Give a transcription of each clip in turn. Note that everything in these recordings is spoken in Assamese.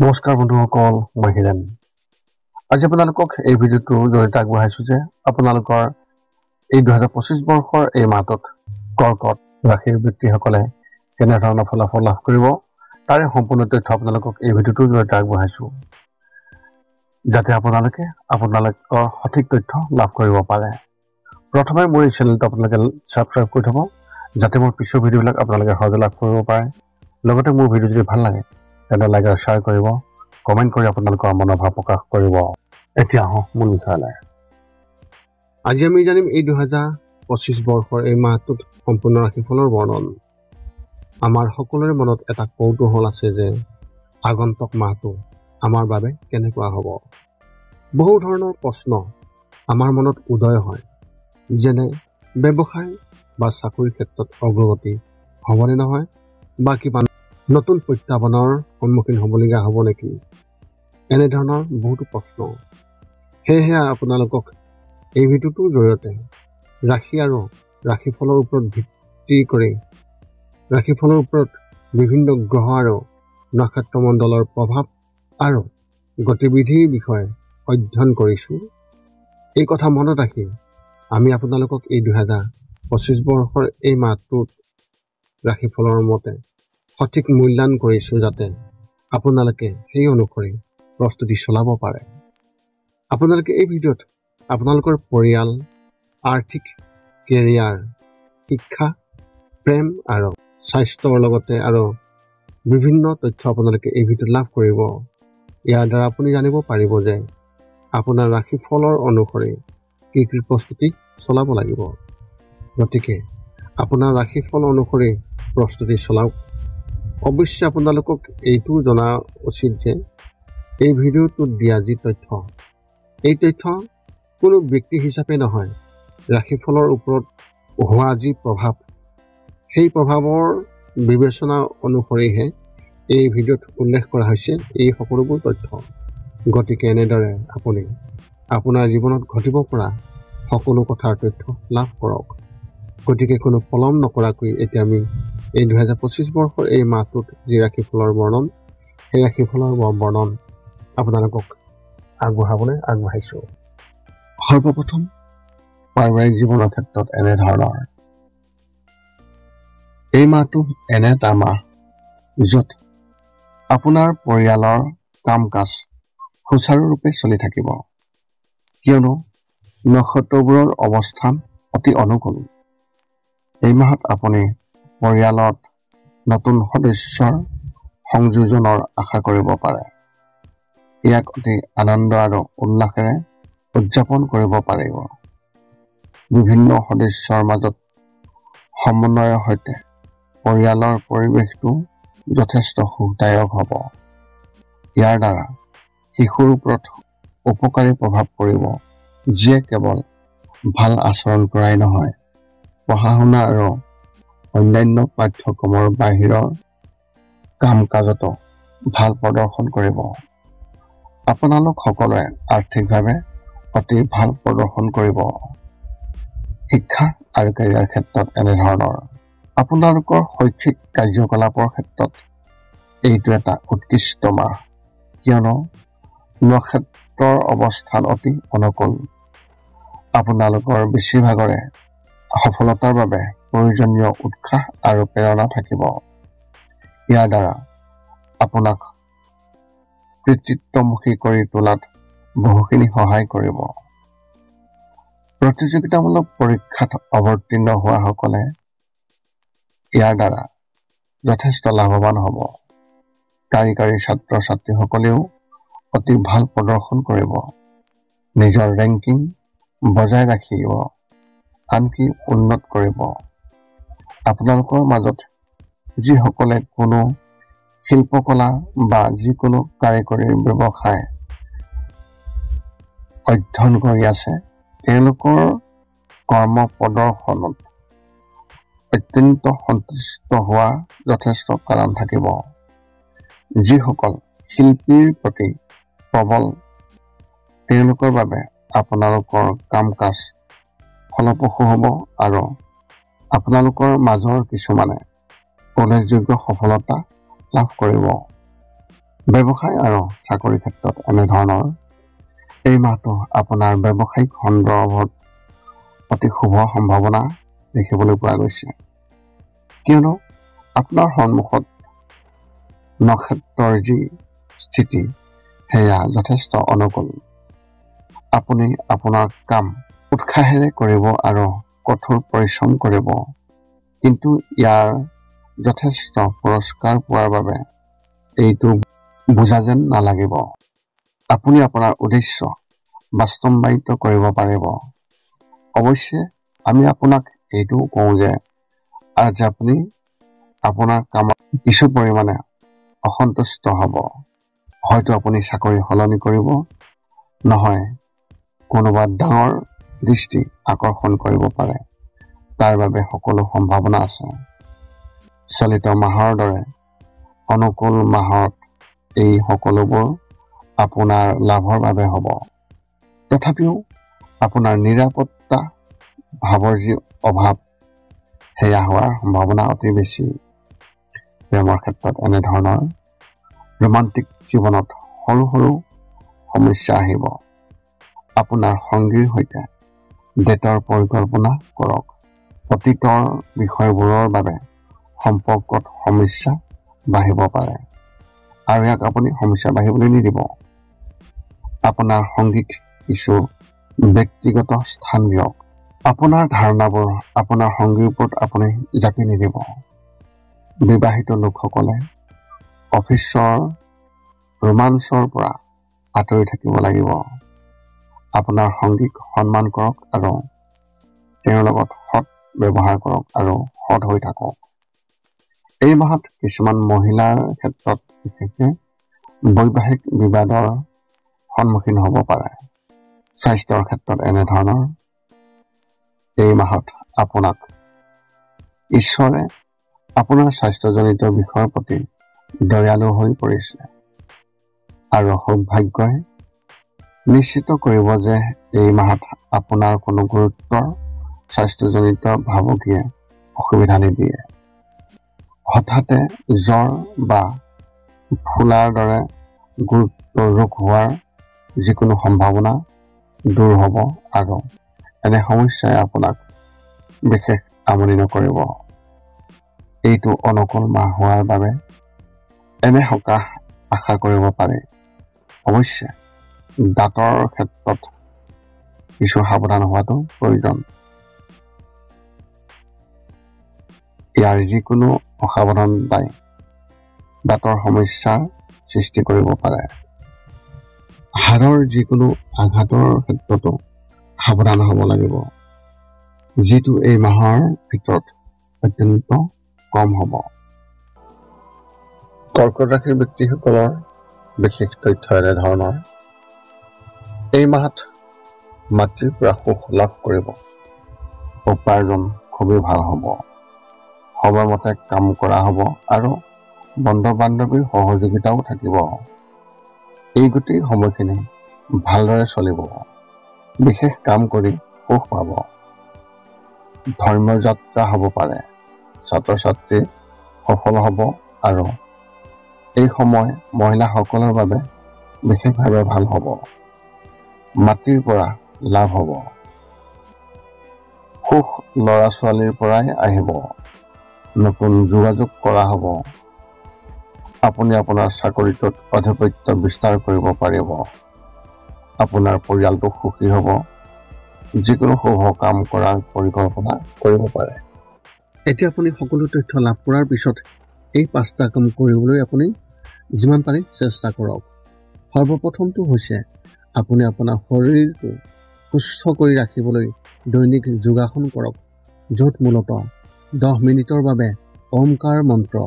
নমস্কাৰ বন্ধুসকল, মই হিৰেণ। আজি আপোনালোকক এই ভিডিঅ'টোৰ জৰিয়তে আগবঢ়াইছোঁ যে আপোনালোকৰ এই 2025 বৰ্ষৰ এই মাহটোত কৰ্কট ৰাশিৰ ব্যক্তিসকলে কেনেধৰণৰ ফলাফল লাভ কৰিব তাৰে সম্পূৰ্ণ তথ্য আপোনালোকক এই ভিডিঅ'টোৰ জৰিয়তে আগবঢ়াইছোঁ, যাতে আপোনালোকৰ সঠিক তথ্য লাভ কৰিব পাৰে। প্ৰথমে মোৰ এই চেনেলটো আপোনালোকে ছাবস্ক্ৰাইব কৰি থ'ব, যাতে মোৰ পিছৰ ভিডিঅ'বিলাক আপোনালোকে সহজে লাভ কৰিব পাৰে। লগতে মোৰ ভিডিঅ' যদি ভাল লাগে তেন্তে লাইক আৰু শ্বেয়াৰ কৰিব, কমেণ্ট কৰি আপোনালোকৰ মনোভাৱ প্ৰকাশ কৰিব। এতিয়া আহোঁ মূল বিষয়লৈ। আজি আমি জানিম এই 2025 বৰ্ষৰ এই মাহটোত সম্পূৰ্ণ ৰাশিফলৰ বৰ্ণন। আমাৰ সকলোৰে মনত এটা কৌতূহল আছে যে আগন্তুক মাহটো আমাৰ বাবে কেনেকুৱা হ'ব। বহু ধৰণৰ প্ৰশ্ন আমাৰ মনত উদয় হয়, যেনে ব্যৱসায় বা চাকৰিৰ ক্ষেত্ৰত অগ্ৰগতি হ'বনে নহয়, বা কিবা নতুন প্ৰত্যাহ্বানৰ সন্মুখীন হ'বলগীয়া হ'ব নেকি, এনেধৰণৰ বহুতো প্ৰশ্ন। সেয়েহে আপোনালোকক এই ভিডিঅ'টোৰ জৰিয়তে ৰাশি আৰু ৰাশিফলৰ ওপৰত ভিত্তি কৰি ৰাশিফলৰ ওপৰত বিভিন্ন গ্ৰহ আৰু নক্ষত্ৰমণ্ডলৰ প্ৰভাৱ আৰু গতিবিধিৰ বিষয়ে অধ্যয়ন কৰিছোঁ। এই কথা মনত ৰাখি আমি আপোনালোকক এই 2025 বৰ্ষৰ এই মাহটোত ৰাশিফলৰ মতে সঠিক মূল্যায়ন কৰিছোঁ, যাতে আপোনালোকে সেই অনুসৰি প্ৰস্তুতি চলাব পাৰে। আপোনালোকে এই ভিডিঅ'ত আপোনালোকৰ পৰিয়াল, আৰ্থিক, কেৰিয়াৰ, শিক্ষা, প্ৰেম আৰু স্বাস্থ্যৰ লগতে আৰু বিভিন্ন তথ্য আপোনালোকে এই ভিডিঅ'ত লাভ কৰিব। ইয়াৰ দ্বাৰা আপুনি জানিব পাৰিব যে আপোনাৰ ৰাশিফলৰ অনুসৰি কি কি প্ৰস্তুতি চলাব লাগিব। গতিকে আপোনাৰ ৰাশিফল অনুসৰি প্ৰস্তুতি চলাওক। অৱশ্যে আপোনালোকক এইটো জনা উচিত যে এই ভিডিঅ'টোত দিয়া যি তথ্য, এই তথ্য কোনো ব্যক্তি হিচাপে নহয়, ৰাশিফলৰ ওপৰত হোৱা যি প্ৰভাৱ, সেই প্ৰভাৱৰ বিবেচনা অনুসৰিহে এই ভিডিঅ'ত উল্লেখ কৰা হৈছে এই সকলোবোৰ তথ্য। গতিকে এনেদৰে আপুনি আপোনাৰ জীৱনত ঘটিব পৰা সকলো কথাৰ তথ্য লাভ কৰক। গতিকে কোনো পলম নকৰাকৈ এতিয়া আমি এই 2025 বৰ্ষৰ এই মাহটোত যি ৰাশিফলৰ বৰ্ণন, সেই ৰাশিফলৰ বৰ্ণন আপোনালোকক আগবঢ়াইছোঁ। সৰ্বপ্ৰথম পাৰিবাৰিক জীৱনৰ ক্ষেত্ৰত এনেধৰণৰ। এই মাহটো এনে এটা মাহ য'ত আপোনাৰ পৰিয়ালৰ কাম কাজ সুচাৰুৰূপে চলি থাকিব, কিয়নো নক্ষত্ৰবোৰৰ অৱস্থান অতি অনুকূল। এই মাহত আপুনি পৰিয়ালত নতুন সদস্যৰ সংযোজনৰ আশা কৰিব পাৰে। ইয়াক অতি আনন্দ আৰু উল্লাসেৰে উদযাপন কৰিব পাৰিব। বিভিন্ন সদস্যৰ মাজত সমন্বয়ৰ সৈতে পৰিয়ালৰ পৰিৱেশটো যথেষ্ট সুখদায়ক হ'ব। ইয়াৰ দ্বাৰা শিশুৰ ওপৰত উপকাৰী প্ৰভাৱ পৰিব, যিয়ে কেৱল ভাল আচৰণ কৰাই নহয়, পঢ়া শুনা আৰু অন্যান্য পাঠ্যক্ৰমৰ বাহিৰৰ কাম কাজতো ভাল প্ৰদৰ্শন কৰিব। আপোনালোক সকলোৱে আৰ্থিকভাৱে অতি ভাল প্ৰদৰ্শন কৰিব। শিক্ষা আৰু কেৰিয়াৰ ক্ষেত্ৰত এনেধৰণৰ। আপোনালোকৰ শৈক্ষিক কাৰ্যকলাপৰ ক্ষেত্ৰত এইটো এটা উৎকৃষ্ট মাহ, কিয়নো নক্ষত্ৰৰ অৱস্থান অতি অনুকূল। আপোনালোকৰ বেছিভাগৰে সফলতাৰ বাবে প্ৰয়োজনীয় উৎসাহ আৰু প্ৰেৰণা থাকিব। ইয়াৰ দ্বাৰা আপোনাক কৃতিত্বমুখী কৰি তোলাত বহুখিনি সহায় কৰিব। প্ৰতিযোগিতামূলক পৰীক্ষাত অৱতীৰ্ণ হোৱাসকলে ইয়াৰ দ্বাৰা যথেষ্ট লাভৱান হ'ব। কাৰিকৰী ছাত্ৰ ছাত্ৰীসকলেও অতি ভাল প্ৰদৰ্শন কৰিব, নিজৰ ৰেংকিং বজাই ৰাখিব, আনকি উন্নত কৰিব। আপোনালোকৰ মাজত যিসকলে কোনো শিল্পকলা বা যিকোনো কাৰিকৰী ব্যৱসায় অধ্যয়ন কৰি আছে, তেওঁলোকৰ কৰ্ম প্ৰদৰ্শনত অত্যন্ত সন্তুষ্ট হোৱা যথেষ্ট কাৰণ থাকিব। যিসকল শিল্পীৰ প্ৰতি প্ৰবল, তেওঁলোকৰ বাবে আপোনালোকৰ কাম কাজ ফলপ্ৰসূ হ'ব আৰু আপোনালোকৰ মাজৰ কিছুমানে উল্লেখযোগ্য সফলতা লাভ কৰিব। ব্যৱসায় আৰু চাকৰিৰ ক্ষেত্ৰত এনেধৰণৰ এই মাহটো আপোনাৰ ব্যৱসায়িক সন্দৰ্ভত অতি শুভ সম্ভাৱনা দেখিবলৈ পোৱা গৈছে, কিয়নো আপোনাৰ সন্মুখত নক্ষত্ৰৰ যি স্থিতি সেয়া যথেষ্ট অনুকূল। আপুনি আপোনাৰ কাম উৎসাহেৰে কৰিব আৰু কঠোৰ পৰিশ্ৰম কৰিব, কিন্তু ইয়াৰ যথেষ্ট পুৰস্কাৰ পোৱাৰ বাবে এইটো বুজা যেন নালাগিব। আপুনি আপোনাৰ উদ্দেশ্য বাস্তৱায়িত কৰিব পাৰিব। অৱশ্যে আমি আপোনাক এইটোও কওঁ যে আজি আপুনি আপোনাৰ কামত কিছু পৰিমাণে অসন্তুষ্ট হ'ব। হয়তো আপুনি চাকৰি সলনি কৰিব, নহয় কোনোবা ডাঙৰ দৃষ্টি আকৰ্ষণ কৰিব পাৰে। তাৰ বাবে সকলো সম্ভাৱনা আছে। চলিত মাহৰ দৰে অনুকূল মাহত এই সকলোবোৰ আপোনাৰ লাভৰ বাবে হ'ব। তথাপিও আপোনাৰ নিৰাপত্তা ভাৱৰ যি অভাৱ সেয়া হোৱাৰ সম্ভাৱনা অতি বেছি। প্ৰেমৰ ক্ষেত্ৰত এনেধৰণৰ ৰোমান্টিক জীৱনত সৰু সৰু সমস্যা আহিব। আপোনাৰ সংগীৰ সৈতে ডেটৰ পৰিকল্পনা কৰক। অতীতৰ বিষয়বোৰৰ বাবে সম্পৰ্কত সমস্যা বাঢ়িব পাৰে আৰু ইয়াক আপুনি সমস্যা বাঢ়িবলৈ নিদিব। আপোনাৰ সংগীক কিছু ব্যক্তিগত স্থান দিয়ক। আপোনাৰ ধাৰণাবোৰ আপোনাৰ সংগীৰ ওপৰত আপুনি জাপি নিদিব। বিবাহিত লোকসকলে অফিচৰ ৰোমাঞ্চৰ পৰা আঁতৰি থাকিব লাগিব। আপোনাৰ সংগীক সন্মান কৰক আৰু তেওঁৰ লগত সৎ ব্যৱহাৰ কৰক আৰু সৎ হৈ থাকক। এই মাহত কিছুমান মহিলাৰ ক্ষেত্ৰত বিশেষকৈ বৈবাহিক বিবাদৰ সন্মুখীন হ'ব পাৰে। স্বাস্থ্যৰ ক্ষেত্ৰত এনেধৰণৰ এই মাহত আপোনাক ঈশ্বৰে আপোনাৰ স্বাস্থ্যজনিত বিষয়ৰ প্ৰতি দয়ালু হৈ পৰিছে আৰু সৌভাগ্যই নিশ্চিত কৰিব যে এই মাহত আপোনাৰ কোনো গুৰুত্বৰ স্বাস্থ্যজনিত ভাবুকিয়ে অসুবিধা নিদিয়ে। হঠাতে জ্বৰ বা ফুলাৰ দৰে গুৰুতৰ ৰোগ হোৱাৰ যিকোনো সম্ভাৱনা দূৰ হ'ব আৰু এনে সমস্যাই আপোনাক বিশেষ আমনি নকৰিব। এইটো অনুকূল মাহ হোৱাৰ বাবে এনে সকাহ আশা কৰিব পাৰি। অৱশ্যে দাঁতৰ ক্ষেত্ৰত কিছু সাৱধান হোৱাটো প্ৰয়োজন। ইয়াৰ যিকোনো অসাৱধানতাই দাঁতৰ সমস্যাৰ সৃষ্টি কৰিব পাৰে। হাড়ৰ যিকোনো আঘাতৰ ক্ষেত্ৰতো সাৱধান হ'ব লাগিব, যিটো এই মাহৰ ভিতৰত অত্যন্ত কম হ'ব। কৰ্কট ৰাশিৰ ব্যক্তিসকলৰ বিশেষ তথ্য এনেধৰণৰ। এই মাহত মাতৃৰ পৰা সুখ লাভ কৰিব। উপাৰ্জন খুবেই ভাল হ'ব। সময়মতে কাম কৰা হ'ব আৰু বন্ধু বান্ধৱীৰ সহযোগিতাও থাকিব। এই গোটেই সময়খিনি ভালদৰে চলিব। বিশেষ কাম কৰি সুখ পাব। ধৰ্মীয় যাত্ৰা হ'ব পাৰে। ছাত্ৰ ছাত্ৰী সফল হ'ব আৰু এই সময় মহিলাসকলৰ বাবে বিশেষভাৱে ভাল হ'ব। মাতৃৰ পৰা লাভ হ'ব। সুখ ল'ৰা ছোৱালীৰ পৰাই আহিব। নতুন যোগাযোগ কৰা হ'ব। আপুনি আপোনাৰ চাকৰিটোত আধিপত্য বিস্তাৰ কৰিব পাৰিব। আপোনাৰ পৰিয়ালটো সুখী হ'ব। যিকোনো শুভ কাম কৰাৰ পৰিকল্পনা কৰিব পাৰে। এতিয়া আপুনি সকলো তথ্য লাভ কৰাৰ পিছত এই 5টা কাম কৰিবলৈ আপুনি যিমান পাৰে চেষ্টা কৰক। সৰ্বপ্ৰথমটো হৈছে আপুনি আপোনাৰ শৰীৰটো সুস্থ কৰি ৰাখিবলৈ দৈনিক যোগাসন কৰক, য'ত মূলতঃ 10 মিনিটৰ বাবে ওমকাৰ মন্ত্ৰ,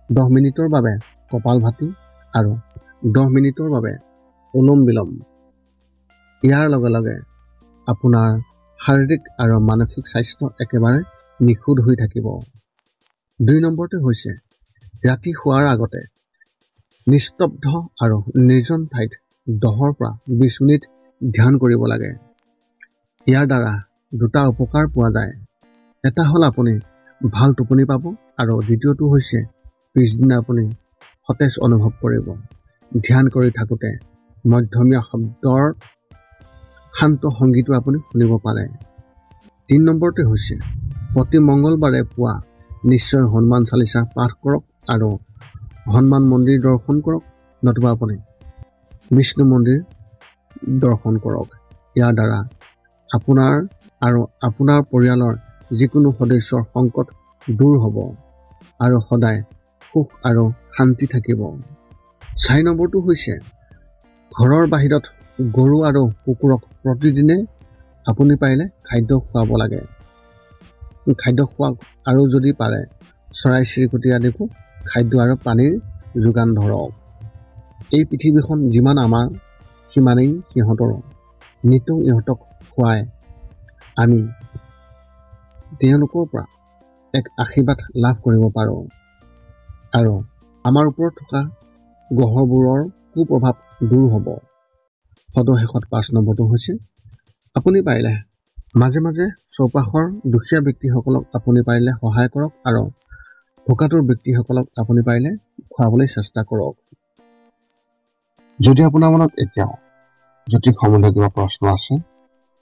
10 মিনিটৰ বাবে কপালভাতি আৰু 10 মিনিটৰ বাবে অনুলোম বিলোম। ইয়াৰ লগে লগে আপোনাৰ শাৰীৰিক আৰু মানসিক স্বাস্থ্য একেবাৰে নিখুঁত হৈ থাকিব। 2 নম্বৰটো হৈছে ৰাতি শোৱাৰ আগতে নিস্তব্ধ আৰু নিৰ্জন ঠাইত 10 পৰা 20 মিনিট ধ্যান কৰিব লাগে। ইয়াৰ দ্বাৰা 2টা উপকাৰ পোৱা যায়। এটা হ'ল আপুনি ভাল টোপনি পাব আৰু দ্বিতীয়টো হৈছে পিছদিনা আপুনি সতেজ অনুভৱ কৰিব। ধ্যান কৰি থাকোঁতে মধ্যমীয়া শব্দৰ শান্ত সংগীতো আপুনি শুনিব পাৰে। 3 নম্বৰতে হৈছে প্ৰতি মঙ্গলবাৰে পুৱা নিশ্চয় হনুমান চালিচা পাঠ কৰক আৰু হনুমান মন্দিৰ দৰ্শন কৰক, নতুবা আপুনি বিষ্ণু মন্দিৰ দৰ্শন কৰক। ইয়াৰ দ্বাৰা আপোনাৰ আৰু আপোনাৰ পৰিয়ালৰ যিকোনো সদস্যৰ সংকট দূৰ হ'ব আৰু সদায় সুখ আৰু শান্তি থাকিব। 4 নম্বৰটো হৈছে ঘৰৰ বাহিৰত গৰু আৰু কুকুৰক প্ৰতিদিনে আপুনি পাৰিলে খাদ্য খুৱাব লাগে। খাদ্য খোৱাওক আৰু যদি পাৰে চৰাই চিৰিকটি আদিকো খাদ্য আৰু পানীৰ যোগান ধৰক। এই পৃথিৱীখন যিমান আমাৰ সিমানেই সিহঁতৰো। নিতৌ ইহঁতক খুৱাই আমি তেওঁলোকৰ পৰা এক আশীৰ্বাদ লাভ কৰিব পাৰোঁ আৰু আমাৰ ওপৰত থকা গ্ৰহবোৰৰ কুপ্ৰভাৱ দূৰ হ'ব। সদশেষত 5 নম্বৰটো হৈছে আপুনি পাৰিলে মাজে মাজে চৌপাশৰ দুখীয়া ব্যক্তিসকলক আপুনি পাৰিলে সহায় কৰক আৰু ভোকাতুৰ ব্যক্তিসকলক আপুনি পাৰিলে খুৱাবলৈ চেষ্টা কৰক। যদি আপোনাৰ মনত এতিয়াও জ্যোতিষ সম্বন্ধীয় কিবা প্ৰশ্ন আছে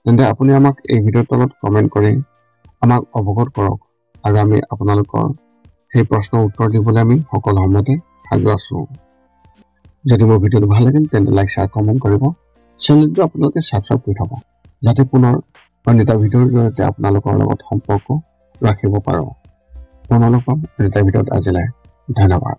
তেন্তে আপুনি আমাক এই ভিডিঅ'ৰ তলত কমেণ্ট কৰি আমাক অৱগত কৰক আৰু আমি আপোনালোকৰ সেই প্ৰশ্নৰ উত্তৰ দিবলৈ আমি সকলো সময়তে সাজু আছোঁ। যদি মোৰ ভিডিঅ'টো ভাল লাগিল তেন্তে লাইক শ্বেয়াৰ কমেণ্ট কৰিব। চেনেলটো আপোনালোকে ছাবস্ক্ৰাইব কৰি থ'ব যাতে পুনৰ অন্য এটা ভিডিঅ'ৰ জৰিয়তে আপোনালোকৰ লগত সম্পৰ্ক ৰাখিব পাৰোঁ। পুনৰ লগ পাম অন্য এটা ভিডিঅ'ত। আজিলৈ ধন্যবাদ।